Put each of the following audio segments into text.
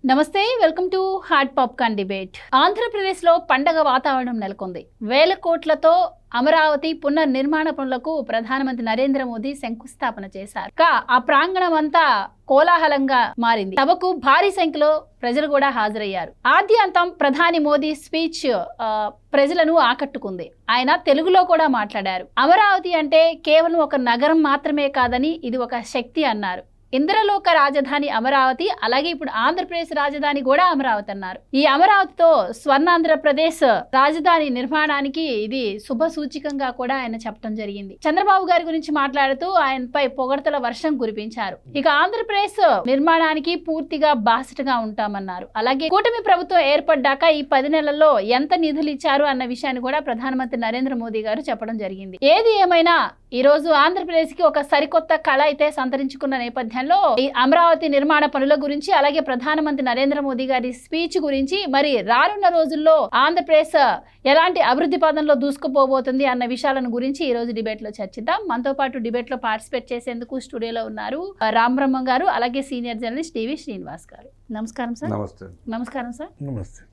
నమస్తే, welcome to hot popcorn debate. ఆంధ్రప్రదేశ్లో పండగ వాతావరణం నెలకొంది. వేల కోట్లతో అమరావతి పునర్నిర్మాణ పనులకు ప్రధానమంత్రి నరేంద్ర మోదీ శంకుస్థాపన చేశారు. ఆ ప్రాంగణం అంతా కోలాహలంగా మారింది. సభకు భారీ సంఖ్యలో ప్రజలు కూడా హాజరయ్యారు. ఆద్యంతం ప్రధాని మోదీ స్పీచ్ ప్రజలను ఆకట్టుకుంది. ఆయన తెలుగులో కూడా మాట్లాడారు. అమరావతి అంటే కేవలం ఒక నగరం మాత్రమే కాదని ఇది ఒక శక్తి అన్నారు. ఇంద్రలోక రాజధాని అమరావతి, అలాగే ఇప్పుడు ఆంధ్రప్రదేశ్ రాజధాని కూడా అమరావతి అన్నారు. ఈ అమరావతితో స్వర్ణాంధ్రప్రదేశ్ రాజధాని నిర్మాణానికి ఇది శుభ సూచికంగా కూడా ఆయన చెప్పడం జరిగింది. చంద్రబాబు గారి గురించి మాట్లాడుతూ ఆయనపై పొగడ్తల వర్షం కురిపించారు. ఇక ఆంధ్రప్రదేశ్ నిర్మాణానికి పూర్తిగా బాసటగా ఉంటామన్నారు. అలాగే కూటమి ప్రభుత్వం ఏర్పడ్డాక ఈ 10 నెలల్లో ఎంత నిధులు ఇచ్చారు అన్న విషయాన్ని కూడా ప్రధానమంత్రి నరేంద్ర మోదీ గారు చెప్పడం జరిగింది. ఏది ఏమైనా ఈ రోజు ఆంధ్రప్రదేశ్ కి ఒక సరికొత్త కళ అయితే సంతరించుకున్న నేపథ్యంలో ఈ అమరావతి నిర్మాణ పనుల గురించి, అలాగే ప్రధానమంత్రి నరేంద్ర మోదీ గారి స్పీచ్ గురించి, మరి రానున్న రోజుల్లో ఆంధ్రప్రదేశ్ ఎలాంటి అభివృద్ధి పదంలో దూసుకుపోబోతుంది అన్న విషయాలను గురించి ఈ రోజు డిబేట్ లో చర్చిద్దాం. మనతో పాటు డిబేట్ లో పార్టిసిపేట్ చేసేందుకు స్టూడియోలో ఉన్నారు రామ్ బ్రహ్మ గారు, అలాగే సీనియర్ జర్నలిస్ట్ టీవీ శ్రీనివాస్ గారు. నమస్కారం సార్. నమస్కారం సార్.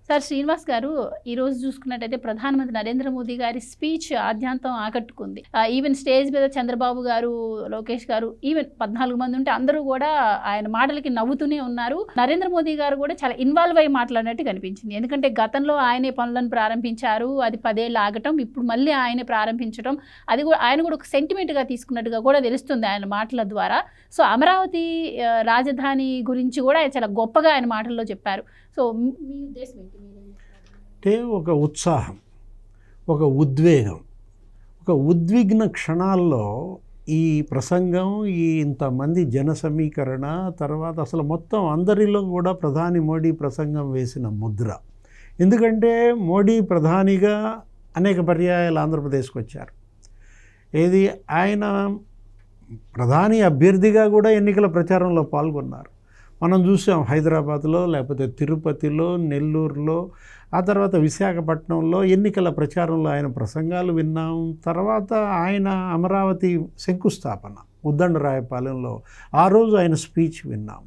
సార్, శ్రీనివాస్ గారు, ఈ రోజు చూసుకున్నట్టయితే ప్రధానమంత్రి నరేంద్ర మోదీ గారి స్పీచ్ ఆద్యంతం ఆకట్టుకుంది. ఈవెన్ స్టేజ్ మీద చంద్రబాబు గారు, లోకేష్ గారు, ఈవెన్ 14 మంది ఉంటే అందరూ కూడా ఆయన మాటలకి నవ్వుతూనే ఉన్నారు. నరేంద్ర మోదీ గారు కూడా చాలా ఇన్వాల్వ్ అయ్యి మాట్లాడినట్టు కనిపించింది. ఎందుకంటే గతంలో ఆయనే పనులను ప్రారంభించారు, అది 10 ఏళ్ళు ఆగటం, ఇప్పుడు మళ్ళీ ఆయనే ప్రారంభించడం, అది కూడా ఆయన కూడా ఒక సెంటిమెంట్గా తీసుకున్నట్టుగా కూడా తెలుస్తుంది ఆయన మాటల ద్వారా. సో అమరావతి రాజధాని గురించి కూడా ఆయన చాలా గొప్పగా ఆయన మాటల్లో చెప్పారు. సో మీ ఉద్దేశం ఏంటి? అంటే ఒక ఉత్సాహం, ఒక ఉద్వేగం, ఒక ఉద్విగ్న క్షణాల్లో ఈ ప్రసంగం, ఈ ఇంతమంది జన సమీకరణ తర్వాత అసలు మొత్తం అందరిలో కూడా ప్రధాని మోడీ ప్రసంగం వేసిన ముద్ర. ఎందుకంటే మోడీ ప్రధానిగా అనేక పర్యాయాలు ఆంధ్రప్రదేశ్కి వచ్చారు. ఏది ఆయన ప్రధాని అభ్యర్థిగా కూడా ఎన్నికల ప్రచారంలో పాల్గొన్నారు. మనం చూసాం హైదరాబాద్లో, లేకపోతే తిరుపతిలో, నెల్లూరులో, ఆ తర్వాత విశాఖపట్నంలో ఎన్నికల ప్రచారంలో ఆయన ప్రసంగాలు విన్నాం. తర్వాత ఆయన అమరావతి శంకుస్థాపన ఉద్దండరాయపాలెంలో ఆ రోజు ఆయన స్పీచ్ విన్నాం.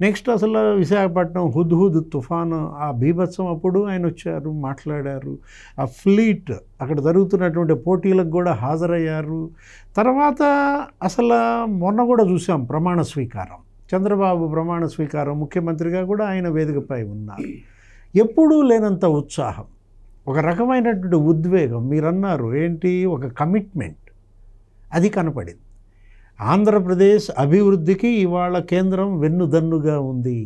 నెక్స్ట్ అసలు విశాఖపట్నం హుద్హుద్ తుఫాను ఆ బీభత్సం అప్పుడు ఆయన వచ్చారు, మాట్లాడారు. ఆ ఫ్లీట్ అక్కడ జరుగుతున్నటువంటి పోటీలకు కూడా హాజరయ్యారు. తర్వాత అసలు మొన్న కూడా చూసాం ప్రమాణ స్వీకారం, చంద్రబాబు ప్రమాణ స్వీకారం, ముఖ్యమంత్రిగా కూడా ఆయన వేదికపై ఉన్నారు. ఎప్పుడూ లేనంత ఉత్సాహం, ఒక రకమైనటువంటి ఉద్వేగం, మీరన్నారు ఏంటి, ఒక కమిట్మెంట్ అది కనపడింది. ఆంధ్రప్రదేశ్ అభివృద్ధికి ఇవాళ కేంద్రం వెన్నుదన్నుగా ఉంది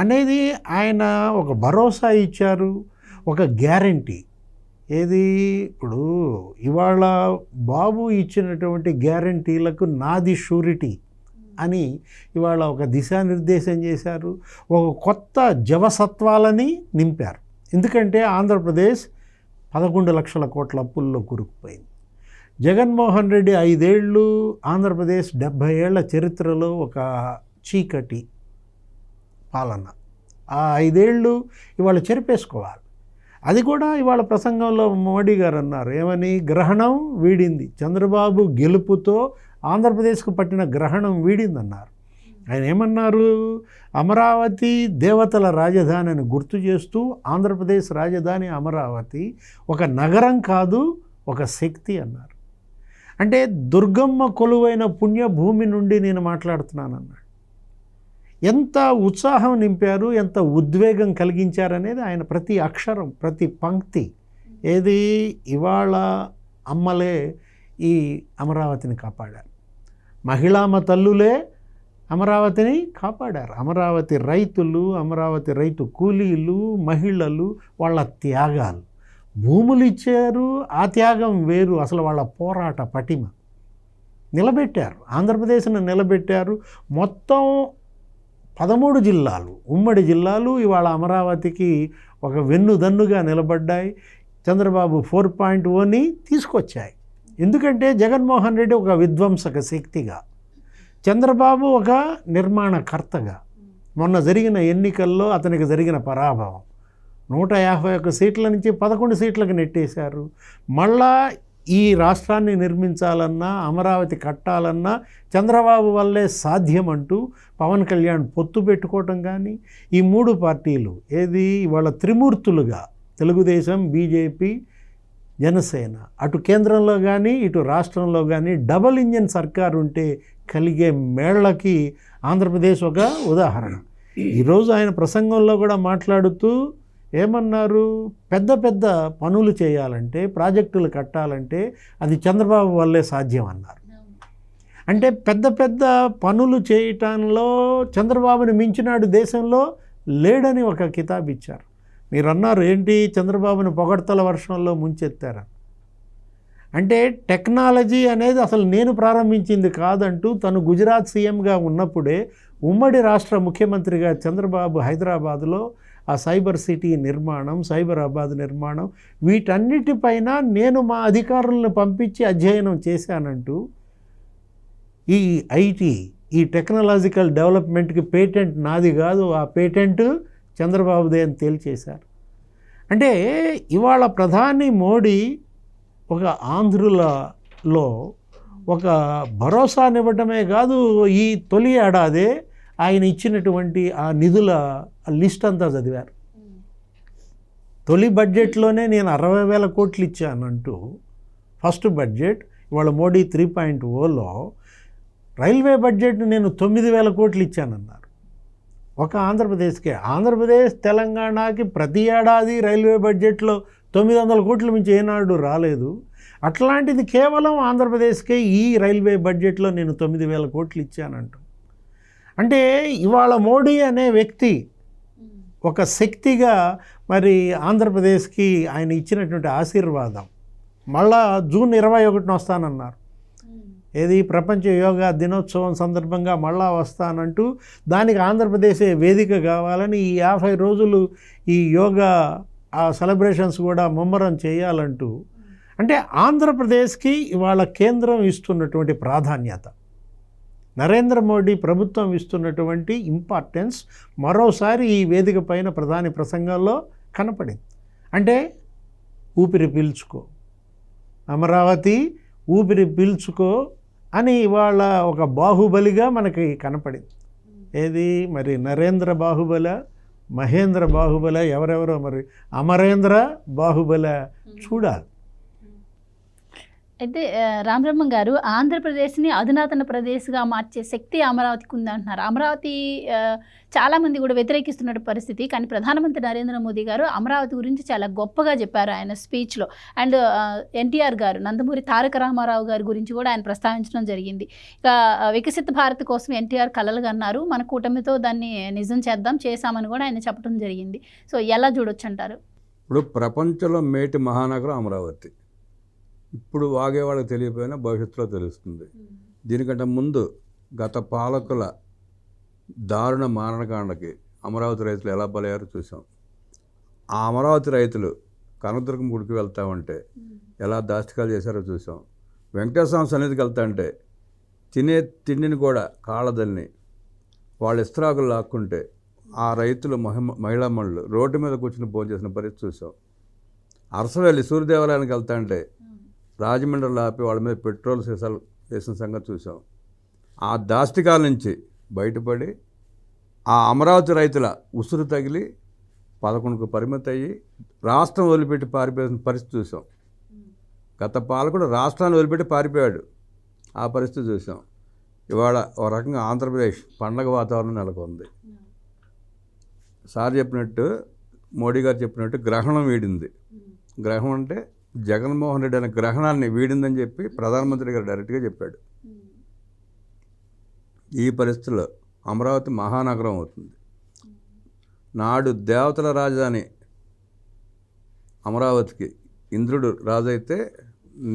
అనేది ఆయన ఒక భరోసా ఇచ్చారు, ఒక గ్యారంటీ. ఏది ఇప్పుడు ఇవాళ బాబు ఇచ్చినటువంటి గ్యారంటీలకు నాది షూరిటీ అని ఇవాళ ఒక దిశానిర్దేశం చేశారు, ఒక కొత్త జవసత్వాలని నింపారు. ఎందుకంటే ఆంధ్రప్రదేశ్ 11 లక్షల కోట్ల అప్పుల్లో కూరుకుపోయింది. జగన్మోహన్ రెడ్డి 5 ఏళ్ళు, ఆంధ్రప్రదేశ్ 70 ఏళ్ల చరిత్రలో ఒక చీకటి పాలన. ఆ 5 ఏళ్ళు ఇవాళ చెరిపేసుకోవాలి. అది కూడా ఇవాళ ప్రసంగంలో మోడీ గారు అన్నారు, ఏమని, గ్రహణం వీడింది, చంద్రబాబు గెలుపుతో ఆంధ్రప్రదేశ్కు పట్టిన గ్రహణం వీడిందన్నారు. ఆయన ఏమన్నారు, అమరావతి దేవతల రాజధాని అని గుర్తు చేస్తూ ఆంధ్రప్రదేశ్ రాజధాని అమరావతి ఒక నగరం కాదు, ఒక శక్తి అన్నారు. అంటే దుర్గమ్మ కొలువైన పుణ్యభూమి నుండి నేను మాట్లాడుతున్నానన్నాడు. ఎంత ఉత్సాహం నింపారు, ఎంత ఉద్వేగం కలిగించారనేది ఆయన ప్రతి అక్షరం, ప్రతి పంక్తి. ఏది ఇవాళ అమ్మలే ఈ అమరావతిని కాపాడారు, మహిళామ తల్లులే అమరావతిని కాపాడారు. అమరావతి రైతులు, అమరావతి రైతు కూలీలు, మహిళలు, వాళ్ళ త్యాగాలు, భూములు ఇచ్చారు, ఆ త్యాగం వేరు. అసలు వాళ్ళ పోరాట పటిమ నిలబెట్టారు, ఆంధ్రప్రదేశ్ను నిలబెట్టారు. మొత్తం 13 జిల్లాలు, ఉమ్మడి జిల్లాలు ఇవాళ అమరావతికి ఒక వెన్నుదన్నుగా నిలబడ్డాయి. చంద్రబాబు 4.0ని తీసుకొచ్చాయి. ఎందుకంటే జగన్మోహన్ రెడ్డి ఒక విధ్వంసక శక్తిగా, చంద్రబాబు ఒక నిర్మాణకర్తగా. మొన్న జరిగిన ఎన్నికల్లో అతనికి జరిగిన పరాభవం, 151 సీట్ల నుంచి 11 సీట్లకు నెట్టేశారు. మళ్ళా ఈ రాష్ట్రాన్ని నిర్మించాలన్నా అమరావతి కట్టాలన్నా చంద్రబాబు వల్లే సాధ్యం అంటూ పవన్ కళ్యాణ్ పొత్తు పెట్టుకోవటం కానీ ఈ 3 పార్టీలు ఏది వాళ్ళ త్రిమూర్తులుగా తెలుగుదేశం, బీజేపీ, జనసేన అటు కేంద్రంలో కానీ ఇటు రాష్ట్రంలో కానీ డబల్ ఇంజిన్ సర్కార్ ఉంటే కలిగే మేళ్లకి ఆంధ్రప్రదేశ్ ఒక ఉదాహరణ. ఈరోజు ఆయన ప్రసంగంలో కూడా మాట్లాడుతూ ఏమన్నారు, పెద్ద పెద్ద పనులు చేయాలంటే, ప్రాజెక్టులు కట్టాలంటే అది చంద్రబాబు వల్లే సాధ్యం అన్నారు. అంటే పెద్ద పెద్ద పనులు చేయటంలో చంద్రబాబుని మించినాడు దేశంలో లేడని ఒక కితాబ్ ఇచ్చారు. మీరు అన్నారు ఏంటి చంద్రబాబుని పొగడ్తల వర్షంలో ముంచెత్తారు. అంటే టెక్నాలజీ అనేది అసలు నేను ప్రారంభించింది కాదంటూ తను గుజరాత్ సీఎంగా ఉన్నప్పుడే ఉమ్మడి రాష్ట్ర ముఖ్యమంత్రిగా చంద్రబాబు హైదరాబాదులో ఆ సైబర్ సిటీ నిర్మాణం, సైబరాబాద్ నిర్మాణం వీటన్నిటిపైన నేను మా అధికారులను పంపించి అధ్యయనం చేశానంటూ ఈ ఐటీ, ఈ టెక్నాలజికల్ డెవలప్మెంట్కి పేటెంట్ నాది కాదు, ఆ పేటెంట్ చంద్రబాబుదే అని తేల్చేశారు. అంటే ఇవాళ ప్రధాని మోడీ ఒక ఆంధ్రులలో ఒక భరోసానివ్వటమే కాదు, ఈ తొలి ఏడాదే ఆయన ఇచ్చినటువంటి ఆ నిధుల లిస్ట్ అంతా చదివారు. తొలి బడ్జెట్లోనే నేను 60,000 కోట్లు ఇచ్చానంటూ ఫస్ట్ బడ్జెట్, ఇవాళ మోడీ 3.0లో రైల్వే బడ్జెట్ నేను 9,000 కోట్లు ఇచ్చానన్నారు. ఒక ఆంధ్రప్రదేశ్కే. ఆంధ్రప్రదేశ్, తెలంగాణకి ప్రతి ఏడాది రైల్వే బడ్జెట్లో 900 కోట్ల మించి ఏనాడు రాలేదు. అట్లాంటిది కేవలం ఆంధ్రప్రదేశ్కే ఈ రైల్వే బడ్జెట్లో నేను 9,000 కోట్లు ఇచ్చానంటూ. అంటే ఇవాళ మోడీ అనే వ్యక్తి ఒక శక్తిగా మరి ఆంధ్రప్రదేశ్కి ఆయన ఇచ్చినటువంటి ఆశీర్వాదం. మళ్ళా జూన్ 21న వస్తానన్నారు. ఏది ప్రపంచ యోగా దినోత్సవం సందర్భంగా మళ్ళా వస్తానంటూ దానికి ఆంధ్రప్రదేశే వేదిక కావాలని ఈ 50 రోజులు ఈ యోగా ఆ సెలబ్రేషన్స్ కూడా ముమ్మరం చేయాలంటూ. అంటే ఆంధ్రప్రదేశ్కి ఇవాళ కేంద్రం ఇస్తున్నటువంటి ప్రాధాన్యత, నరేంద్ర మోడీ ప్రభుత్వం ఇస్తున్నటువంటి ఇంపార్టెన్స్ మరోసారి ఈ వేదిక పైన ప్రధాని ప్రసంగంలో కనపడింది. అంటే ఊపిరి పీల్చుకో, అమరావతి ఊపిరి పీల్చుకో అని ఇవాళ ఒక బాహుబలిగా మనకి కనపడింది. ఏది మరి నరేంద్ర బాహుబల, మహేంద్ర బాహుబల, ఎవరెవరో మరి అమరేంద్ర బాహుబల చూడాలి. అయితే రామబ్రహ్మం గారు, ఆంధ్రప్రదేశ్ని అధునాతన ప్రదేశ్గా మార్చే శక్తి అమరావతికి ఉందంటున్నారు. అమరావతి చాలామంది కూడా వ్యతిరేకిస్తున్న పరిస్థితి, కానీ ప్రధానమంత్రి నరేంద్ర మోదీ గారు అమరావతి గురించి చాలా గొప్పగా చెప్పారు ఆయన స్పీచ్లో. అండ్ ఎన్టీఆర్ గారు, నందమూరి తారక రామారావు గారి గురించి కూడా ఆయన ప్రస్తావించడం జరిగింది. ఇక వికసిత భారత్ కోసం ఎన్టీఆర్ కలలుగా అన్నారు, మన కూటమితో దాన్ని నిజం చేశామని కూడా ఆయన చెప్పడం జరిగింది. సో ఎలా చూడొచ్చు అంటారు? ఇప్పుడు ప్రపంచంలో మేటి మహానగరం అమరావతి. ఇప్పుడు వాగేవాళ్ళకి తెలియకపోయినా భవిష్యత్తులో తెలుస్తుంది. దీనికంటే ముందు గత పాలకుల దారుణ మారణకాండకి అమరావతి రైతులు ఎలా బలయ్యారో చూసాం. ఆ అమరావతి రైతులు కనకదుర్గం గుడికి వెళ్తా ఉంటే ఎలా దాష్టికాలు చేశారో చూసాం. వెంకటేశ్వర సన్నిధికి వెళ్తా అంటే తినే తిండిని కూడా కాళ్ళదల్ని వాళ్ళ ఇస్త్రాకులు లాక్కుంటే ఆ రైతులు మహిళామణులు రోడ్డు మీద కూర్చుని భోజనం చేసిన పరిస్థితి చూసాం. అరసవెల్లి సూర్యదేవాలయానికి వెళ్తా అంటే రాజమండ్రిలో ఆపి వాళ్ళ మీద పెట్రోల్ సీసాలు వేసిన సంగతి చూసాం. ఆ దాష్టికాల నుంచి బయటపడి ఆ అమరావతి రైతుల ఉసురు తగిలి 11కు పరిమితి అయ్యి రాష్ట్రం వదిలిపెట్టి పారిపోయిన పరిస్థితి చూసాం. గత పాలకుడు రాష్ట్రాన్ని వదిలిపెట్టి పారిపోయాడు, ఆ పరిస్థితి చూసాం. ఇవాళ ఒక రకంగా ఆంధ్రప్రదేశ్ పండగ వాతావరణం నెలకొంది. సార్ చెప్పినట్టు, మోడీ గారు చెప్పినట్టు గ్రహణం వీడింది. గ్రహణం అంటే జగన్మోహన్ రెడ్డి అనే గ్రహణాన్ని వీడిందని చెప్పి ప్రధానమంత్రి గారు డైరెక్ట్గా చెప్పాడు. ఈ పరిస్థితుల్లో అమరావతి మహానగరం అవుతుంది. నాడు దేవతల రాజధాని అమరావతికి ఇంద్రుడు రాజైతే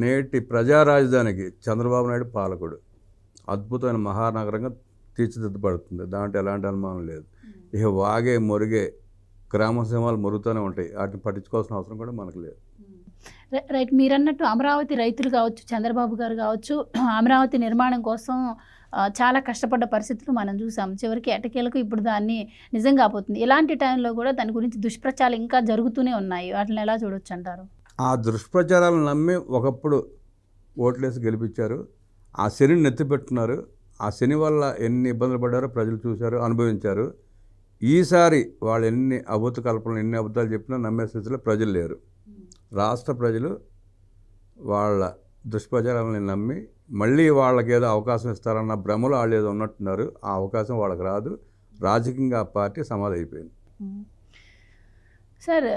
నేటి ప్రజా రాజధానికి చంద్రబాబు నాయుడు పాలకుడు. అద్భుతమైన మహానగరంగా తీర్చిదిద్దబడుతుంది, దాంట్లో ఎలాంటి అనుమానం లేదు. ఇక వాగే మొరిగే గ్రామ సింహాలు మొరుగుతూనే ఉంటాయి, వాటిని పట్టించుకోవాల్సిన అవసరం కూడా మనకు లేదు. రైట్, మీరు అన్నట్టు అమరావతి రైతులు కావచ్చు, చంద్రబాబు గారు కావచ్చు, అమరావతి నిర్మాణం కోసం చాలా కష్టపడ్డ పరిస్థితులు మనం చూసాం. చివరికి ఎటకేలకు ఇప్పుడు దాన్ని నిజం కాబోతుంది. ఇలాంటి టైంలో కూడా దాని గురించి దుష్ప్రచారాలు ఇంకా జరుగుతూనే ఉన్నాయి. వాటిని ఎలా చూడొచ్చు అంటారు? ఆ దుష్ప్రచారాలను నమ్మి ఒకప్పుడు ఓట్లేసి గెలిపించారు. ఆ శనిని నెత్తిపెట్టున్నారు. ఆ శని వల్ల ఎన్ని ఇబ్బందులు పడ్డారో ప్రజలు చూశారు, అనుభవించారు. ఈసారి వాళ్ళు ఎన్ని అబద్ధ కల్పనలు, ఎన్ని అబద్ధాలు చెప్పినా నమ్మే స్థితిలో ప్రజలు లేరు. రాష్ట్ర ప్రజలు వాళ్ళ దుష్ప్రచారాలని నమ్మి మళ్ళీ వాళ్ళకి ఏదో అవకాశం ఇస్తారన్న భ్రమలో వాళ్ళు ఏదో ఉన్నట్టున్నారు. ఆ అవకాశం వాళ్ళకి రాదు. రాజకీయంగా ఆ పార్టీ సమాధి అయిపోయింది. సార్,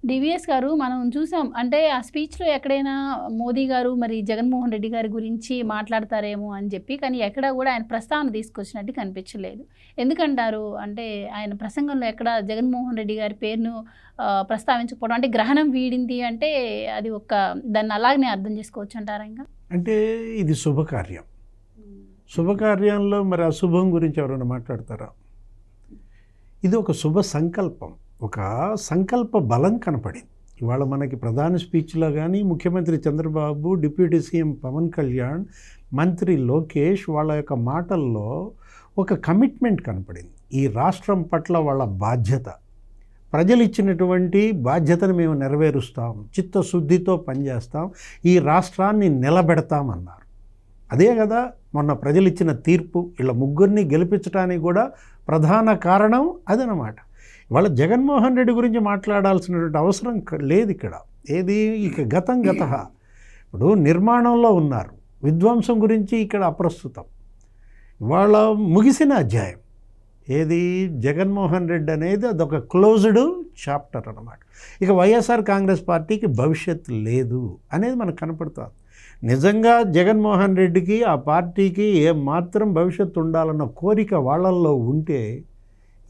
డివిఎస్ గారు మనం చూసాం, అంటే ఆ స్పీచ్లో ఎక్కడైనా మోదీ గారు మరి జగన్మోహన్ రెడ్డి గారి గురించి మాట్లాడతారేమో అని చెప్పి, కానీ ఎక్కడా కూడా ఆయన ప్రస్తావన తీసుకొచ్చినట్టు కనిపించలేదు. ఎందుకంటారు? అంటే ఆయన ప్రసంగంలో ఎక్కడ జగన్మోహన్ రెడ్డి గారి పేరును ప్రస్తావించకపోవడం, అంటే గ్రహణం వీడింది అంటే అది ఒక దాన్ని అలాగనే అర్థం చేసుకోవచ్చు అంటారా? ఇంకా అంటే ఇది శుభకార్యం. శుభకార్యంలో మరి అశుభం గురించి ఎవరైనా మాట్లాడతారా? ఇది ఒక శుభ సంకల్పం, ఒక సంకల్ప బలం కనపడింది ఇవాళ మనకి. ప్రధాన స్పీచ్లో కానీ ముఖ్యమంత్రి చంద్రబాబు, డిప్యూటీ సీఎం పవన్ కళ్యాణ్, మంత్రి లోకేష్ వాళ్ళ యొక్క మాటల్లో ఒక కమిట్మెంట్ కనపడింది. ఈ రాష్ట్రం పట్ల వాళ్ళ బాధ్యత, ప్రజలు ఇచ్చినటువంటి బాధ్యతను మేము నెరవేరుస్తాం, చిత్తశుద్ధితో పనిచేస్తాం, ఈ రాష్ట్రాన్ని నిలబెడతామన్నారు. అదే కదా మొన్న ప్రజలు ఇచ్చిన తీర్పు. వీళ్ళ ముగ్గురిని గెలిపించడానికి కూడా ప్రధాన కారణం అదనమాట. ఇవాళ జగన్మోహన్ రెడ్డి గురించి మాట్లాడాల్సినటువంటి అవసరం లేదు ఇక్కడ. ఏది ఇక గతం గతః. ఇప్పుడు నిర్మాణంలో ఉన్నారు, విధ్వంసం గురించి ఇక్కడ అప్రస్తుతం. ఇవాళ ముగిసిన అధ్యాయం. ఏది జగన్మోహన్ రెడ్డి అనేది అదొక క్లోజ్డ్ చాప్టర్ అన్నమాట. ఇక వైఎస్ఆర్ కాంగ్రెస్ పార్టీకి భవిష్యత్తు లేదు అనేది మనకు కనపడుతుంది. నిజంగా జగన్మోహన్ రెడ్డికి, ఆ పార్టీకి ఏమాత్రం భవిష్యత్తు ఉండాలన్న కోరిక వాళ్ళల్లో ఉంటే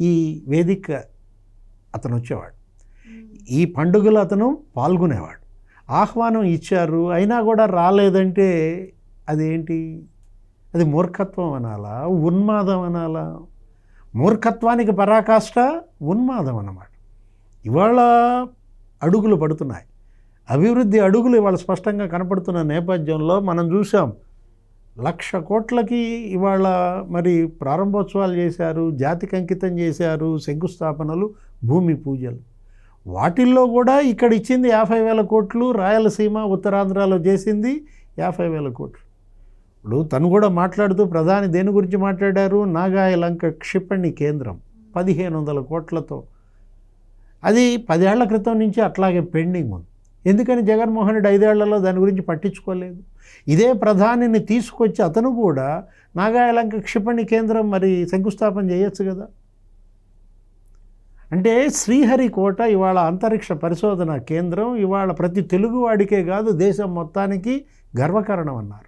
ఈ వేదిక అతను వచ్చేవాడు, ఈ పండుగలో అతను పాల్గొనేవాడు. ఆహ్వానం ఇచ్చారు, అయినా కూడా రాలేదంటే అదేంటి? అది మూర్ఖత్వం అనాలా, ఉన్మాదం అనాలా? మూర్ఖత్వానికి పరాకాష్ట ఉన్మాదం అన్నమాట. ఇవాళ అడుగులు పడుతున్నాయి, అభివృద్ధి అడుగులు ఇవాళ స్పష్టంగా కనపడుతున్న నేపథ్యంలో మనం చూసాం 1,00,000 కోట్లకి ఇవాళ మరి ప్రారంభోత్సవాలు చేశారు, జాతికి అంకితం చేశారు, శంకుస్థాపనలు, భూమి పూజలు. వాటిల్లో కూడా ఇక్కడ ఇచ్చింది 50,000 కోట్లు, రాయలసీమ ఉత్తరాంధ్రలో చేసింది 50,000 కోట్లు. ఇప్పుడు తను కూడా మాట్లాడుతూ ప్రధాని దేని గురించి మాట్లాడారు? నాగాయలంక క్షిపణి కేంద్రం 1,500 కోట్లతో. అది 10 ఏళ్ల క్రితం నుంచి అట్లాగే పెండింగ్ ఉంది. ఎందుకని జగన్మోహన్ రెడ్డి 5 ఏళ్లలో దాని గురించి పట్టించుకోలేదు? ఇదే ప్రధానిని తీసుకొచ్చి అతను కూడా నాగాయలంక క్షిపణి కేంద్రం మరి శంకుస్థాపన చేయొచ్చు కదా. అంటే శ్రీహరికోట ఇవాళ అంతరిక్ష పరిశోధన కేంద్రం ఇవాళ ప్రతి తెలుగువాడికే కాదు దేశం మొత్తానికి గర్వకారణం అన్నారు.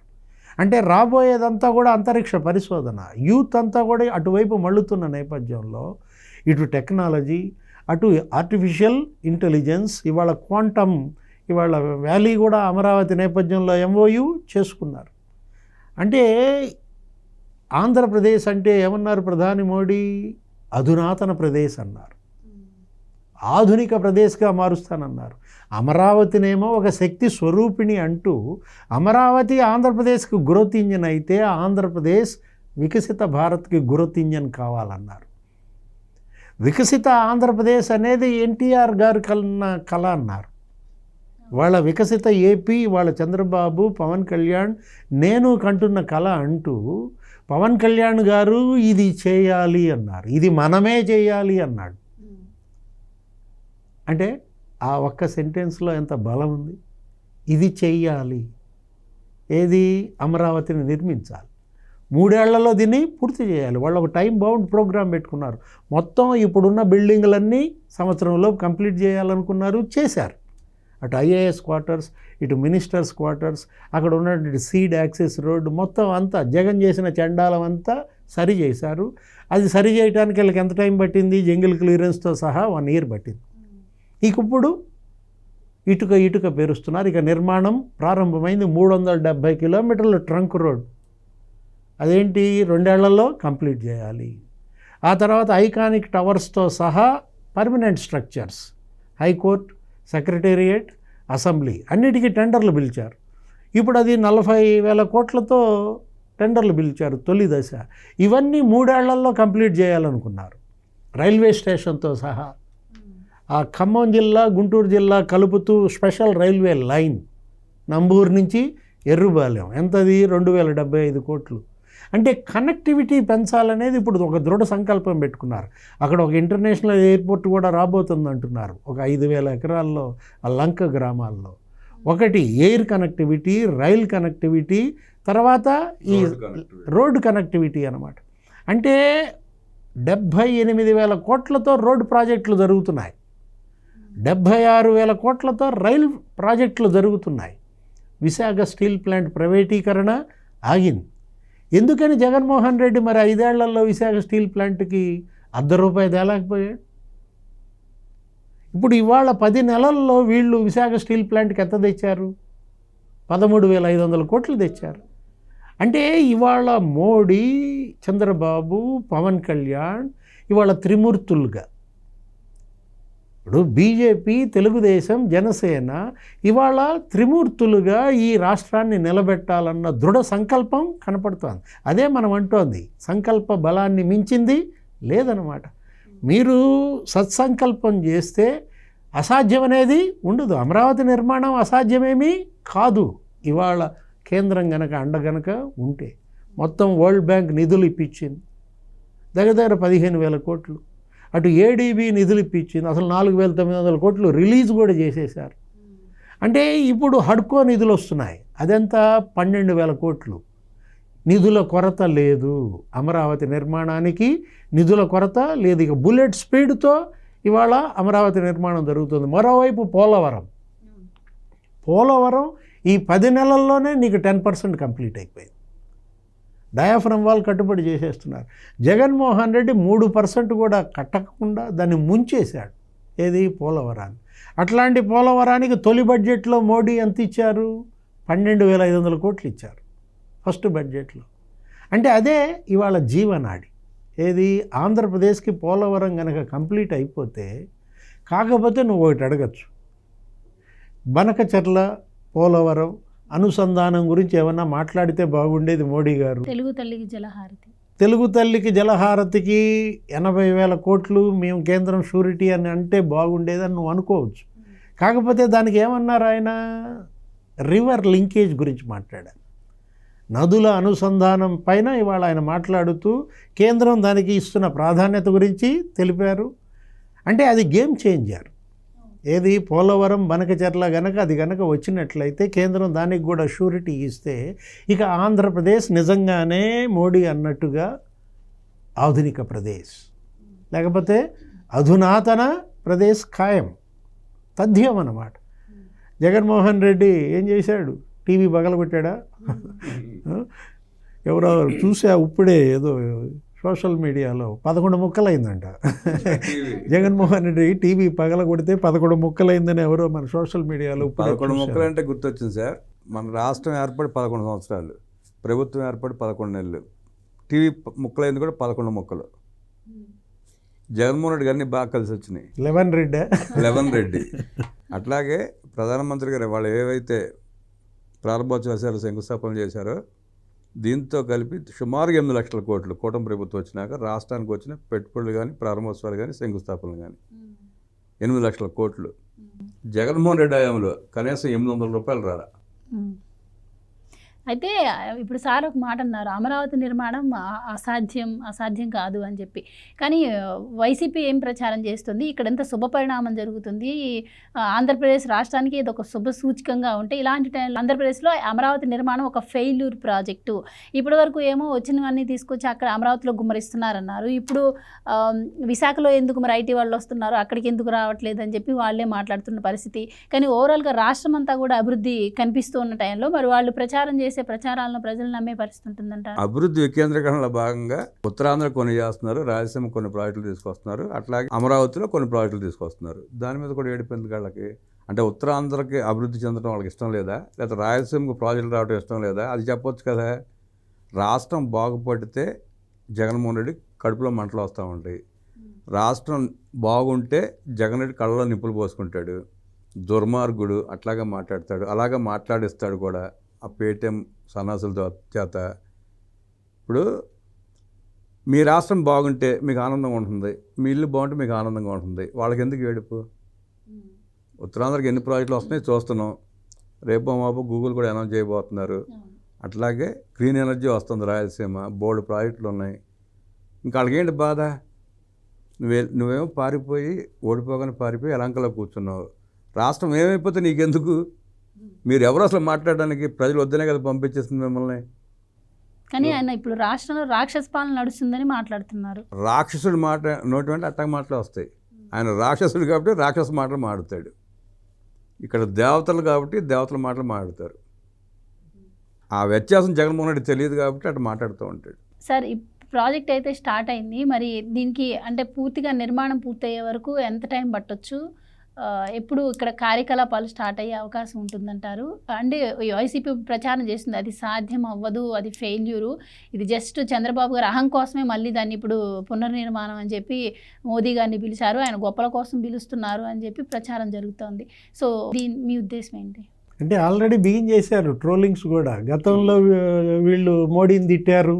అంటే రాబోయేదంతా కూడా అంతరిక్ష పరిశోధన. యూత్ అంతా కూడా అటువైపు మళ్ళుతున్న నేపథ్యంలో ఇటు టెక్నాలజీ, అటు ఆర్టిఫిషియల్ ఇంటెలిజెన్స్, ఇవాళ క్వాంటమ్, ఇవాళ వ్యాలీ కూడా అమరావతి నేపథ్యంలో MOU చేసుకున్నారు. అంటే ఆంధ్రప్రదేశ్ అంటే ఏమన్నారు ప్రధాని మోడీ? అధునాతన ప్రదేశ్ అన్నారు, ఆధునిక ప్రదేశ్గా మారుస్తానన్నారు. అమరావతినేమో ఒక శక్తి స్వరూపిణి అంటూ అమరావతి ఆంధ్రప్రదేశ్కి గ్రోత్ ఇంజన్ అయితే ఆంధ్రప్రదేశ్ వికసిత భారత్కి గ్రోత్ ఇంజన్ కావాలన్నారు. వికసిత ఆంధ్రప్రదేశ్ అనేది ఎన్టీఆర్ గారు కన్న కళ అన్నారు. వాళ్ళ వికసిత ఏపీ, వాళ్ళ చంద్రబాబు, పవన్ కళ్యాణ్ నేను కంటున్న కళ అంటూ పవన్ కళ్యాణ్ గారు ఇది చేయాలి అన్నారు, ఇది మనమే చేయాలి అన్నాడు. అంటే ఆ ఒక్క సెంటెన్స్లో ఎంత బలం ఉంది. ఇది చెయ్యాలి, ఏది అమరావతిని నిర్మించాలి, 3 ఏళ్లలో దీన్ని పూర్తి చేయాలి. వాళ్ళు ఒక టైం బౌండ్ ప్రోగ్రాం పెట్టుకున్నారు. మొత్తం ఇప్పుడున్న బిల్డింగ్లన్నీ సంవత్సరంలో కంప్లీట్ చేయాలనుకున్నారు, చేశారు. అటు IAS క్వార్టర్స్, ఇటు మినిస్టర్స్ క్వార్టర్స్, అక్కడ ఉన్నటువంటి సీడ్ యాక్సెస్ రోడ్డు మొత్తం అంతా జగన్ చేసిన చండాలం అంతా సరి చేశారు. అది సరి చేయడానికి వీళ్ళకి ఎంత టైం పట్టింది? జంగిల్ క్లియరెన్స్తో సహా 1 year పట్టింది. ఇప్పుడు ఇటుక పేరుస్తున్నారు. ఇక నిర్మాణం ప్రారంభమైంది. 370 కిలోమీటర్ల ట్రంక్ రోడ్, అదేంటి 2 ఏళ్లలో కంప్లీట్ చేయాలి. ఆ తర్వాత ఐకానిక్ టవర్స్తో సహా permanent structures, high court, secretariat, assembly అన్నిటికీ టెండర్లు పిలిచారు. ఇప్పుడు అది 40,000 కోట్లతో టెండర్లు పిలిచారు తొలి దశ. ఇవన్నీ 3 ఏళ్లలో కంప్లీట్ చేయాలనుకున్నారు. రైల్వే స్టేషన్తో సహా ఆ ఖమ్మం జిల్లా, గుంటూరు జిల్లా కలుపుతూ స్పెషల్ రైల్వే లైన్ నంబూరు నుంచి ఎర్రుబాలెం ఎంతది 2075 కోట్లు. అంటే కనెక్టివిటీ పెంచాలనేది ఇప్పుడు ఒక దృఢ సంకల్పం పెట్టుకున్నారు. అక్కడ ఒక ఇంటర్నేషనల్ ఎయిర్పోర్ట్ కూడా రాబోతుంది అంటున్నారు, ఒక 5,000 ఎకరాల్లో ఆ లంక గ్రామాల్లో. ఒకటి ఎయిర్ కనెక్టివిటీ, రైల్ కనెక్టివిటీ, తర్వాత ఈ రోడ్ కనెక్టివిటీ అన్నమాట. అంటే 78,000 కోట్లతో రోడ్డు ప్రాజెక్టులు జరుగుతున్నాయి, 76,000 కోట్లతో రైలు ప్రాజెక్టులు జరుగుతున్నాయి. విశాఖ స్టీల్ ప్లాంట్ ప్రైవేటీకరణ ఆగింది. ఎందుకని జగన్మోహన్ రెడ్డి మరి 5 ఏళ్లలో విశాఖ స్టీల్ ప్లాంట్కి ₹1 తేలేకపోయాడు? ఇప్పుడు ఇవాళ 10 నెలల్లో వీళ్ళు విశాఖ స్టీల్ ప్లాంట్కి ఎంత తెచ్చారు? 13,500 కోట్లు తెచ్చారు. అంటే ఇవాళ మోడీ, చంద్రబాబు, పవన్ కళ్యాణ్ ఇవాళ త్రిమూర్తులుగా, ఇప్పుడు బీజేపీ, తెలుగుదేశం, జనసేన ఇవాళ త్రిమూర్తులుగా ఈ రాష్ట్రాన్ని నిలబెట్టాలన్న దృఢ సంకల్పం కనపడుతోంది. అదే మనం అంటోంది, సంకల్ప బలాన్ని మించింది లేదన్నమాట. మీరు సత్సంకల్పం చేస్తే అసాధ్యం అనేది ఉండదు. అమరావతి నిర్మాణం అసాధ్యమేమీ కాదు. ఇవాళ కేంద్రం గనక అండ గనక ఉంటే మొత్తం వరల్డ్ బ్యాంక్ నిధులు ఇప్పించింది, దగ్గర 15,000 కోట్లు. అటు ఏడీబీ నిధులు ఇప్పించింది, అసలు 4,900 కోట్లు రిలీజ్ కూడా చేసేశారు. అంటే ఇప్పుడు హడ్కో నిధులు వస్తున్నాయి, అదంతా 12,000 కోట్లు. నిధుల కొరత లేదు, అమరావతి నిర్మాణానికి నిధుల కొరత లేదు. ఇక బుల్లెట్ స్పీడ్తో ఇవాళ అమరావతి నిర్మాణం జరుగుతుంది. మరోవైపు పోలవరం ఈ 10 నెలల్లోనే నీకు 10% కంప్లీట్ అయిపోయింది. డయాఫ్రమ్ వాల్ కట్టుబడి చేసేస్తున్నారు. జగన్మోహన్ రెడ్డి 3% కూడా కట్టకుండా దాన్ని ముంచేశాడు. ఏది? పోలవరాన్ని. అట్లాంటి పోలవరానికి తొలి బడ్జెట్లో మోడీ ఎంత ఇచ్చారు? 12,500 కోట్లు ఇచ్చారు ఫస్ట్ బడ్జెట్లో. అంటే అదే ఇవాళ జీవనాడి. ఏది? ఆంధ్రప్రదేశ్కి పోలవరం కనుక కంప్లీట్ అయిపోతే, కాకపోతే నువ్వు ఒకటి అడగచ్చు, బనకచెర్ల పోలవరం అనుసంధానం గురించి ఏమన్నా మాట్లాడితే బాగుండేది మోడీ గారు. తెలుగు తల్లికి జలహారతికి 80,000 కోట్లు మేము కేంద్రం షూరిటీ అని అంటే బాగుండేదని నువ్వు అనుకోవచ్చు. కాకపోతే దానికి ఏమన్నారు ఆయన? రివర్ లింకేజ్ గురించి మాట్లాడారు. నదుల అనుసంధానం పైన ఇవాళ ఆయన మాట్లాడుతూ కేంద్రం దానికి ఇస్తున్న ప్రాధాన్యత గురించి తెలిపారు. అంటే అది గేమ్ చేంజర్. ఏది? పోలవరం, బనకచెర్ల గనక అది గనక వచ్చినట్లయితే కేంద్రం దానికి కూడా షూరిటీ ఇస్తే ఇక ఆంధ్రప్రదేశ్ నిజంగానే మోడీ అన్నట్టుగా ఆధునిక ప్రదేశ్, లేకపోతే అధునాతన ప్రదేశ్ ఖాయం, తథ్యం అన్నమాట. జగన్మోహన్ రెడ్డి ఏం చేశాడు? టీవీ పగలగొట్టాడా? ఎవరో చూసా ఇప్పుడే ఏదో సోషల్ మీడియాలో 11 ముక్కలైందంట. జగన్మోహన్ రెడ్డి టీవీ పగలగొడితే 11 ముక్కలైందని ఎవరో మన సోషల్ మీడియాలో 11 ముక్కలు అంటే గుర్తొచ్చింది సార్. మన రాష్ట్రం ఏర్పడి 11 సంవత్సరాలు, ప్రభుత్వం ఏర్పడి 11 నెలలు, టీవీ ముక్కలైంది కూడా 11 ముక్కలు. జగన్మోహన్ రెడ్డి గారిని బాగా కలిసి వచ్చినాయి. 11 రెడ్డి. అట్లాగే ప్రధానమంత్రి గారు వాళ్ళు ఏవైతే ప్రారంభోత్సవం చేశారో, శంకుస్థాపన చేశారో, దీంతో కలిపి సుమారు 8 లక్షల కోట్లు కూటమి ప్రభుత్వం వచ్చినాక రాష్ట్రానికి వచ్చిన పెట్టుబడులు కానీ, ప్రారంభోత్సవాలు కానీ, శంకుస్థాపనలు కానీ 8 లక్షల కోట్లు. జగన్మోహన్ రెడ్డి హయాంలో కనీసం 800 రూపాయలు రారా. అయితే ఇప్పుడు సార్ ఒక మాట అన్నారు, అమరావతి నిర్మాణం అసాధ్యం కాదు అని చెప్పి. కానీ వైసీపీ ఏం ప్రచారం చేస్తుంది? ఇక్కడ ఎంత శుభ పరిణామం జరుగుతుంది, ఆంధ్రప్రదేశ్ రాష్ట్రానికి ఇది ఒక శుభ సూచకంగా ఉంటే, ఇలాంటి టైంలో ఆంధ్రప్రదేశ్లో అమరావతి నిర్మాణం ఒక ఫెయిల్యూర్ ప్రాజెక్టు. ఇప్పటి వరకు ఏమో వచ్చినవన్నీ తీసుకొచ్చి అక్కడ అమరావతిలో గుమ్మరిస్తున్నారన్నారు. ఇప్పుడు విశాఖలో ఎందుకు మరి ఐటీ వాళ్ళు వస్తున్నారు, అక్కడికి ఎందుకు రావట్లేదు అని చెప్పి వాళ్ళే మాట్లాడుతున్న పరిస్థితి. కానీ ఓవరాల్గా రాష్ట్రం అంతా కూడా అభివృద్ధి కనిపిస్తూ ఉన్న టైంలో మరి వాళ్ళు ప్రచారం చేసే ప్రచారాలను ప్రజలు నమ్మే పరిస్థితి ఉంటుందంట. అభివృద్ధి వికేంద్రీకరణలో భాగంగా ఉత్తరాంధ్ర కొన్ని చేస్తున్నారు, రాయలసీమ కొన్ని ప్రాజెక్టులు తీసుకొస్తున్నారు, అట్లాగే అమరావతిలో కొన్ని ప్రాజెక్టులు తీసుకొస్తున్నారు. దాని మీద కూడా ఏడిపోయింది వాళ్ళకి. అంటే ఉత్తరాంధ్రకి అభివృద్ధి చెందడం వాళ్ళకి ఇష్టం లేదా, లేకపోతే రాయలసీమకు ప్రాజెక్టులు రావడం ఇష్టం లేదా? అది చెప్పొచ్చు కదా. రాష్ట్రం బాగుపడితే జగన్మోహన్ రెడ్డి కడుపులో మంటలు వస్తూ ఉంటాయి. రాష్ట్రం బాగుంటే జగన్ రెడ్డి కళ్ళలో నిప్పులు పోసుకుంటాడు. దుర్మార్గుడు, అట్లాగే మాట్లాడతాడు, అలాగే మాట్లాడిస్తాడు కూడా ఆ పేటీఎం సన్నాసుల చేత. ఇప్పుడు మీ రాష్ట్రం బాగుంటే మీకు ఆనందంగా ఉంటుంది, మీ ఇల్లు బాగుంటే మీకు ఆనందంగా ఉంటుంది. వాళ్ళకి ఎందుకు ఏడుపు? ఉత్తరాంధ్రకి ఎన్ని ప్రాజెక్టులు వస్తున్నాయి చూస్తున్నాం. రేపో మాపో గూగుల్ కూడా అనౌన్స్ చేయబోతున్నారు. అట్లాగే గ్రీన్ ఎనర్జీ వస్తుంది రాయలసీమ, బోర్డు ప్రాజెక్టులు ఉన్నాయి. ఇంకా వాళ్ళకేంటి బాధ? నువ్వేమో పారిపోయి ఓడిపోగానే పారిపోయి ఎలంకలో కూర్చున్నావు. రాష్ట్రం ఏమైపోతే నీకెందుకు? మీరు ఎవరు అసలు మాట్లాడడానికి? ప్రజలు వద్దనే కదా పంపించేస్తుంది మిమ్మల్ని. కానీ ఆయన ఇప్పుడు రాష్ట్రంలో రాక్షస పాలన నడుస్తుందని మాట్లాడుతున్నారు. రాక్షసుడు మాట నోటి వెంట అట్టగా మాటలు వస్తాయి. ఆయన రాక్షసుడు కాబట్టి రాక్షస మాటలు మాడుతాడు. ఇక్కడ దేవతలు కాబట్టి దేవతల మాటలు మాడుతారు. ఆ వ్యత్యాసం జగన్మోహన్ రెడ్డి తెలియదు కాబట్టి అటు మాట్లాడుతూ ఉంటాడు. సార్, ఈ ప్రాజెక్ట్ అయితే స్టార్ట్ అయింది. మరి దీనికి అంటే పూర్తిగా నిర్మాణం పూర్తయ్యే వరకు ఎంత టైం పట్టొచ్చు? ఎప్పుడు ఇక్కడ కార్యకలాపాలు స్టార్ట్ అయ్యే అవకాశం ఉంటుందంటారు? అంటే వైసీపీ ప్రచారం చేస్తుంది అది సాధ్యం అవ్వదు, అది ఫెయిల్యూరు, ఇది జస్ట్ చంద్రబాబు గారు అహం కోసమే మళ్ళీ దాన్ని ఇప్పుడు పునర్నిర్మాణం అని చెప్పి మోదీ గారిని పిలిచారు, ఆయన గొప్పల కోసం పిలుస్తున్నారు అని చెప్పి ప్రచారం జరుగుతోంది. సో మీ ఉద్దేశం ఏంటి? అంటే ఆల్రెడీ బిగిన్ చేశారు ట్రోలింగ్స్ కూడా. గతంలో వీళ్ళు మోడీని తిట్టారు,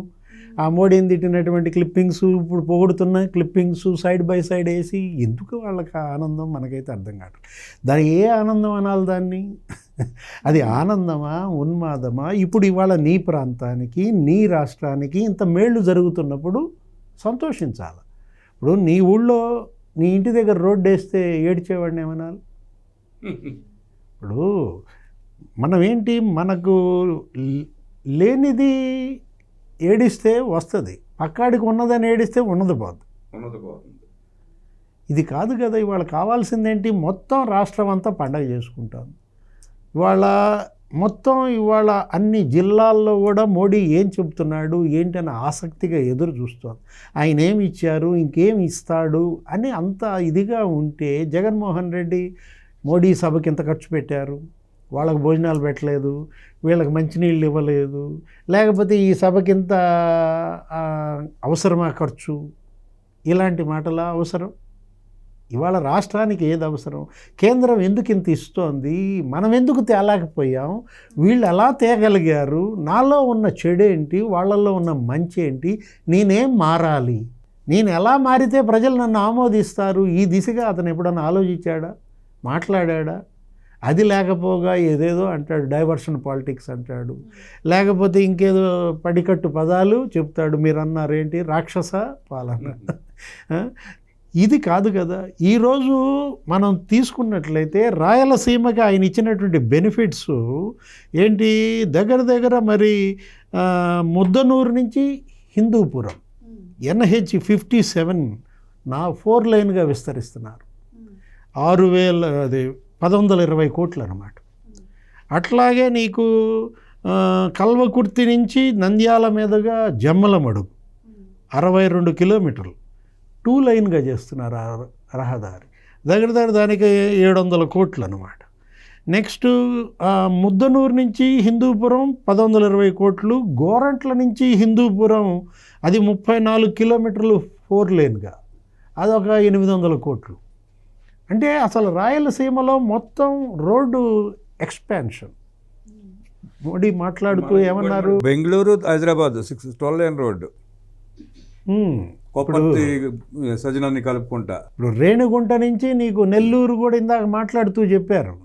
ఆ మోడీని తిట్టినటువంటి క్లిప్పింగ్స్ ఇప్పుడు పొగుడుతున్న క్లిప్పింగ్స్ సైడ్ బై సైడ్ వేసి ఎందుకు వాళ్ళకి ఆనందం మనకైతే అర్థం కాదు. దాని ఏ ఆనందం అనాలి దాన్ని? అది ఆనందమా ఉన్మాదమా? ఇప్పుడు ఇవాళ నీ ప్రాంతానికి నీ రాష్ట్రానికి ఇంత మేళ్ళు జరుగుతున్నప్పుడు సంతోషించాలి. ఇప్పుడు నీ ఊళ్ళో నీ ఇంటి దగ్గర రోడ్డు వేస్తే ఏడ్చేవాడిని ఏమనాలి? ఇప్పుడు మనం ఏంటి, మనకు లేనిది ఏడిస్తే వస్తుంది, పక్కాడికి ఉన్నదని ఏడిస్తే ఉన్నది పోతుంది. ఇది కాదు కదా. ఇవాళ కావాల్సిందేంటి? మొత్తం రాష్ట్రం అంతా పండగ చేసుకుంటాం. ఇవాళ అన్ని జిల్లాల్లో కూడా మోడీ ఏం చెబుతున్నాడు ఏంటని ఆసక్తిగా ఎదురు చూస్తాం. ఆయన ఏమి ఇచ్చారు, ఇంకేమి ఇస్తాడు అని అంత ఇదిగా ఉంటే జగన్మోహన్ రెడ్డి మోడీ సభకి ఇంత ఖర్చు పెట్టారు, వాళ్ళకి భోజనాలు పెట్టలేదు, వీళ్ళకి మంచినీళ్ళు ఇవ్వలేదు, లేకపోతే ఈ సభకి ఇంత అవసరమా ఖర్చు, ఇలాంటి మాటలా అవసరం? ఇవాళ రాష్ట్రానికి ఏది అవసరం? కేంద్రం ఎందుకు ఇంత ఇస్తోంది, మనం ఎందుకు తేలేకపోయాం, వీళ్ళు ఎలా తేగలిగారు, నాలో ఉన్న చెడేంటి, వాళ్ళల్లో ఉన్న మంచి ఏంటి, నేనేం మారాలి, నేను ఎలా మారితే ప్రజలు నన్ను ఆమోదిస్తారు, ఈ దిశగా అతను ఎప్పుడన్నా ఆలోచించాడా, మాట్లాడా? అది లేకపోగా ఏదేదో అంటాడు, డైవర్షన్ పాలిటిక్స్ అంటాడు, లేకపోతే ఇంకేదో పడికట్టు పదాలు చెప్తాడు. మీరు అన్నారేంటి, రాక్షస పాలన. ఇది కాదు కదా. ఈరోజు మనం తీసుకున్నట్లయితే రాయలసీమకి ఆయన ఇచ్చినటువంటి బెనిఫిట్స్ ఏంటి? దగ్గర మరి ముద్దనూరు నుంచి హిందూపురం NH 57 4 లైన్గా విస్తరిస్తున్నారు. 1120 కోట్లు అన్నమాట. అట్లాగే నీకు కల్వకుర్తి నుంచి నంద్యాల మీదుగా జమ్మలమడుగు 62 కిలోమీటర్లు 2 లైన్గా చేస్తున్నారు ఆ రహదారి. దగ్గర దానికి 700 కోట్లు అన్నమాట. నెక్స్ట్ ముద్దనూరు నుంచి హిందూపురం 1120 కోట్లు, గోరంట్ల నుంచి హిందూపురం అది 34 కిలోమీటర్లు 4 లేన్గా, అదొక 800 కోట్లు. అంటే అసలు రాయలసీమలో మొత్తం రోడ్డు ఎక్స్పాన్షన్. మోడీ మాట్లాడుతూ ఏమన్నారు, బెంగళూరు హైదరాబాద్ 12 లేన్ రోడ్డు సజనాన్ని కలుపుకుంటా. ఇప్పుడు రేణిగుంట నుంచి నీకు నెల్లూరు కూడా ఇందాక మాట్లాడుతూ చెప్పారు,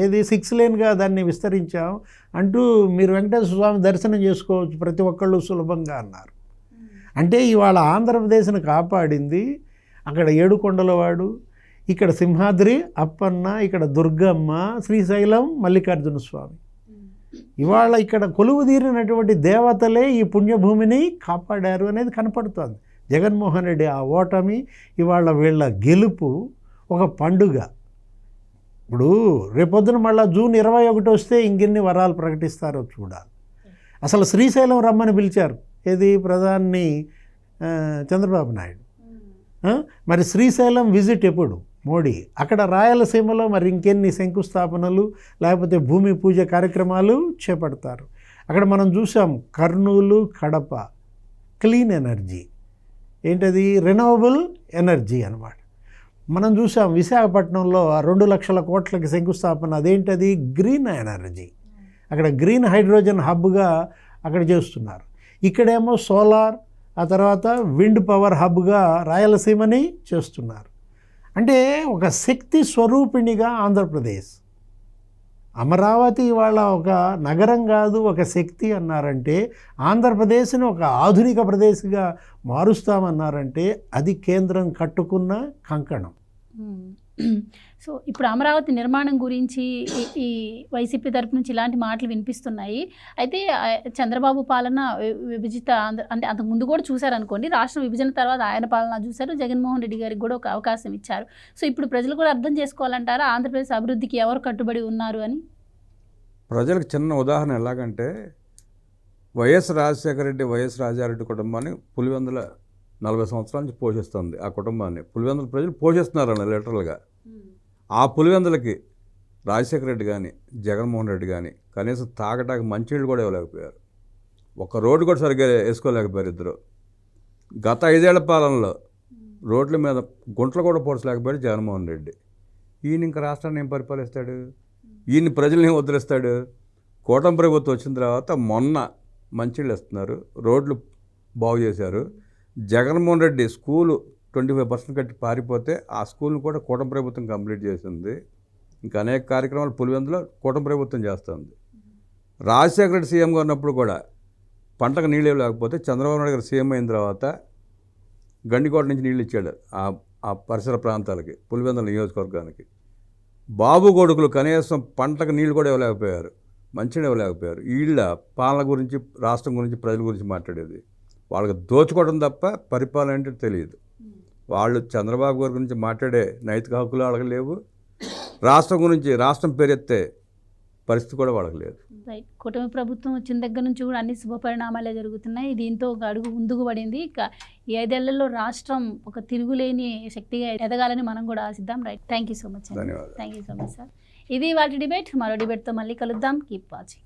ఏది 6 లేన్గా దాన్ని విస్తరించాం అంటూ మీరు వెంకటేశ్వర స్వామి దర్శనం చేసుకోవచ్చు ప్రతి ఒక్కళ్ళు సులభంగా అన్నారు. అంటే ఇవాళ ఆంధ్రప్రదేశ్ని కాపాడింది అక్కడ ఏడుకొండలవాడు, ఇక్కడ సింహాద్రి అప్పన్న, ఇక్కడ దుర్గమ్మ, శ్రీశైలం మల్లికార్జున స్వామి. ఇవాళ ఇక్కడ కొలువు తీరినటువంటి దేవతలే ఈ పుణ్యభూమిని కాపాడారు అనేది కనపడుతోంది. జగన్మోహన్ రెడ్డి ఆ ఓటమి, ఇవాళ వీళ్ళ గెలుపు ఒక పండుగ. ఇప్పుడు రేపొద్దున మళ్ళీ జూన్ 21 వస్తే ఇంకెన్ని వరాలు ప్రకటిస్తారో చూడాలి. అసలు శ్రీశైలం రమ్మని పిలిచారు, ఏది ప్రధాని చంద్రబాబు నాయుడు. మరి శ్రీశైలం విజిట్ ఎప్పుడు మోడీ? అక్కడ రాయలసీమలో మరి ఇంకెన్ని శంకుస్థాపనలు లేకపోతే భూమి పూజ కార్యక్రమాలు చేపడతారు. అక్కడ మనం చూసాం కర్నూలు, కడప క్లీన్ ఎనర్జీ, ఏంటది రెన్యూవబుల్ ఎనర్జీ అన్నమాట. మనం చూసాం విశాఖపట్నంలో 2 లక్షల కోట్లకి శంకుస్థాపన, అదేంటది గ్రీన్ ఎనర్జీ. అక్కడ గ్రీన్ హైడ్రోజన్ హబ్గా అక్కడ చేస్తున్నారు. ఇక్కడేమో సోలార్, ఆ తర్వాత విండ్ పవర్ హబ్గా రాయలసీమని చేస్తున్నారు. అంటే ఒక శక్తి స్వరూపిణిగా ఆంధ్రప్రదేశ్. అమరావతి ఇవాళ ఒక నగరం కాదు, ఒక శక్తి అన్నారంటే, ఆంధ్రప్రదేశ్ని ఒక ఆధునిక ప్రదేశ్గా మారుస్తామన్నారంటే అది కేంద్రం కట్టుకున్న కంకణం. సో ఇప్పుడు అమరావతి నిర్మాణం గురించి ఈ వైసీపీ తరపు నుంచి ఇలాంటి మాటలు వినిపిస్తున్నాయి. అయితే చంద్రబాబు పాలన విభజిత అంటే అంతకు ముందు కూడా చూశారనుకోండి, రాష్ట్ర విభజన తర్వాత ఆయన పాలన చూశారు, జగన్మోహన్ రెడ్డి గారికి కూడా ఒక అవకాశం ఇచ్చారు. సో ఇప్పుడు ప్రజలు కూడా అర్థం చేసుకోవాలంటారా ఆంధ్రప్రదేశ్ అభివృద్ధికి ఎవరు కట్టుబడి ఉన్నారు అని? ప్రజలకు చిన్న ఉదాహరణ ఎలాగంటే, వైఎస్ రాజశేఖర రెడ్డి, వైఎస్ రాజారెడ్డి కుటుంబాన్ని పులివెందుల 40 సంవత్సరాల నుంచి పోషిస్తుంది. ఆ కుటుంబాన్ని పులివెందుల ప్రజలు పోషిస్తున్నారన్న లిటరల్గా. ఆ పులివెందులకి రాజశేఖర రెడ్డి కానీ జగన్మోహన్ రెడ్డి కానీ కనీసం తాగటానికి మంచినీళ్ళు కూడా ఇవ్వలేకపోయారు. ఒక రోడ్డు కూడా సరిగ్గా వేసుకోలేకపోయారు ఇద్దరు. గత 5 ఏళ్ల పాలనలో రోడ్ల మీద గుంటలు కూడా పోడ్చలేకపోయాడు జగన్మోహన్ రెడ్డి. ఈయన ఇంకా రాష్ట్రాన్ని ఏం పరిపాలిస్తాడు? ఈయన ప్రజల్ని ఏం వదిలేస్తాడు? కూటమి ప్రభుత్వం వచ్చిన తర్వాత మొన్న మంచినీళ్ళు ఇస్తున్నారు, రోడ్లు బాగు చేశారు. జగన్మోహన్ రెడ్డి స్కూలు 25% కట్టి పారిపోతే ఆ స్కూల్ని కూడా కూటమి ప్రభుత్వం కంప్లీట్ చేసింది. ఇంకా అనేక కార్యక్రమాలు పులివెందులో కూటమి ప్రభుత్వం చేస్తుంది. రాజశేఖర రెడ్డి సీఎంగా ఉన్నప్పుడు కూడా పంటకు నీళ్ళు లేకపోతే చంద్రబాబు నాయుడు గారు సీఎం అయిన తర్వాత గండికోట నుంచి నీళ్ళు ఇచ్చాడు ఆ పరిసర ప్రాంతాలకి, పులివెందుల నియోజకవర్గానికి. బాబు కొడుకులు కనీసం పంటకు నీళ్ళు కూడా ఇవ్వలేకపోయారు, మంచినీళ్ళు ఇవ్వలేకపోయారు. వీళ్ళ పాలన గురించి, రాష్ట్రం గురించి, ప్రజల గురించి మాట్లాడేది. వాళ్ళకి దోచుకోవడం తప్ప పరిపాలన అంటే తెలియదు. వాళ్ళు చంద్రబాబు గారి గురించి మాట్లాడే నైతిక హక్కులు వాళ్ళకి లేవు, రాష్ట్రం గురించి, రాష్ట్రం పేరెత్తే పరిస్థితి కూడా వాళ్ళకి లేదు. రైట్. కూటమి ప్రభుత్వం వచ్చిన దగ్గర నుంచి కూడా అన్ని శుభ పరిణామాలే జరుగుతున్నాయి. దీంతో ఒక అడుగు ముందుకు పడింది. ఇక 5 ఏళ్లలో రాష్ట్రం ఒక తిరుగులేని శక్తిగా ఎదగాలని మనం కూడా ఆశిద్దాం. Right. Thank you so much. ధన్యవాదాలు. Thank you so much sir. ఇది వాటి డిబేట్. మరో డిబేట్తో మళ్ళీ కలుద్దాం. Keep watching.